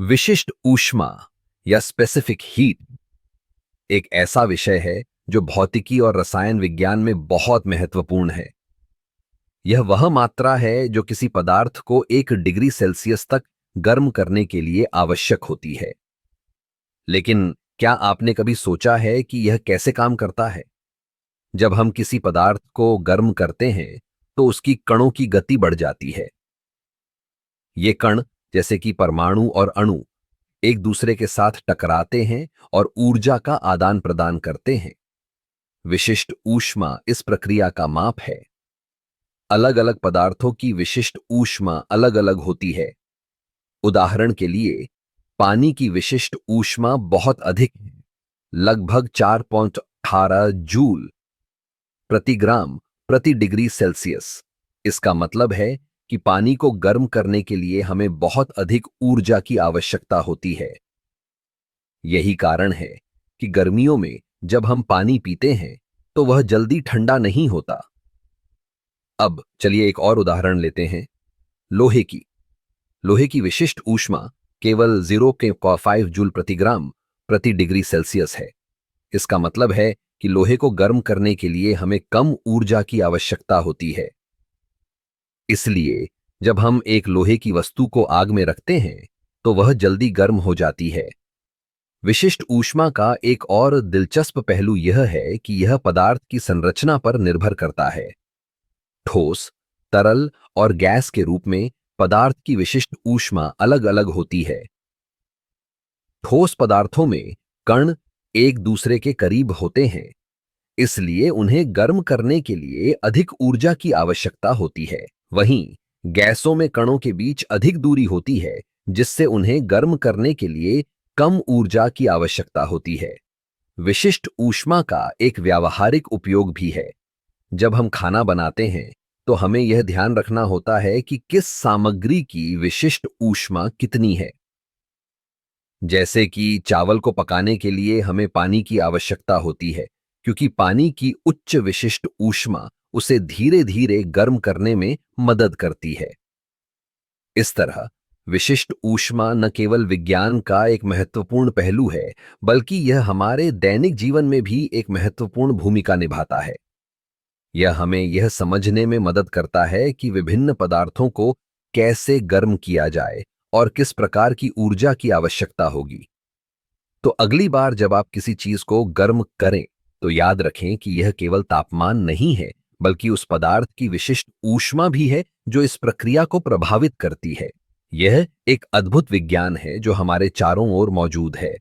विशिष्ट ऊष्मा या स्पेसिफिक हीट एक ऐसा विषय है जो भौतिकी और रसायन विज्ञान में बहुत महत्वपूर्ण है। यह वह मात्रा है जो किसी पदार्थ को 1 डिग्री सेल्सियस तक गर्म करने के लिए आवश्यक होती है। लेकिन क्या आपने कभी सोचा है कि यह कैसे काम करता है? जब हम किसी पदार्थ को गर्म करते हैं तो उसकी कणों की गति बढ़ जाती है। ये कण, जैसे कि परमाणु और अणु, एक दूसरे के साथ टकराते हैं और ऊर्जा का आदान प्रदान करते हैं। विशिष्ट ऊष्मा इस प्रक्रिया का माप है। अलग अलग पदार्थों की विशिष्ट ऊष्मा अलग अलग होती है। उदाहरण के लिए, पानी की विशिष्ट ऊष्मा बहुत अधिक है, लगभग 4.18 जूल प्रति ग्राम प्रति डिग्री सेल्सियस। इसका मतलब है कि पानी को गर्म करने के लिए हमें बहुत अधिक ऊर्जा की आवश्यकता होती है। यही कारण है कि गर्मियों में जब हम पानी पीते हैं तो वह जल्दी ठंडा नहीं होता। अब चलिए एक और उदाहरण लेते हैं, लोहे की। लोहे की विशिष्ट ऊष्मा केवल 0.5 जूल प्रति ग्राम प्रति डिग्री सेल्सियस है। इसका मतलब है कि लोहे को गर्म करने के लिए हमें कम ऊर्जा की आवश्यकता होती है। इसलिए जब हम एक लोहे की वस्तु को आग में रखते हैं तो वह जल्दी गर्म हो जाती है। विशिष्ट ऊष्मा का एक और दिलचस्प पहलू यह है कि यह पदार्थ की संरचना पर निर्भर करता है। ठोस, तरल और गैस के रूप में पदार्थ की विशिष्ट ऊष्मा अलग अलग होती है। ठोस पदार्थों में कण एक दूसरे के करीब होते हैं, इसलिए उन्हें गर्म करने के लिए अधिक ऊर्जा की आवश्यकता होती है। वहीं गैसों में कणों के बीच अधिक दूरी होती है, जिससे उन्हें गर्म करने के लिए कम ऊर्जा की आवश्यकता होती है। विशिष्ट ऊष्मा का एक व्यावहारिक उपयोग भी है। जब हम खाना बनाते हैं तो हमें यह ध्यान रखना होता है कि किस सामग्री की विशिष्ट ऊष्मा कितनी है। जैसे कि चावल को पकाने के लिए हमें पानी की आवश्यकता होती है, क्योंकि पानी की उच्च विशिष्ट ऊष्मा उसे धीरे धीरे गर्म करने में मदद करती है। इस तरह विशिष्ट ऊष्मा न केवल विज्ञान का एक महत्वपूर्ण पहलू है, बल्कि यह हमारे दैनिक जीवन में भी एक महत्वपूर्ण भूमिका निभाता है। यह हमें यह समझने में मदद करता है कि विभिन्न पदार्थों को कैसे गर्म किया जाए और किस प्रकार की ऊर्जा की आवश्यकता होगी। तो अगली बार जब आप किसी चीज को गर्म करें तो याद रखें कि यह केवल तापमान नहीं है, बल्कि उस पदार्थ की विशिष्ट ऊष्मा भी है जो इस प्रक्रिया को प्रभावित करती है। यह एक अद्भुत विज्ञान है जो हमारे चारों ओर मौजूद है।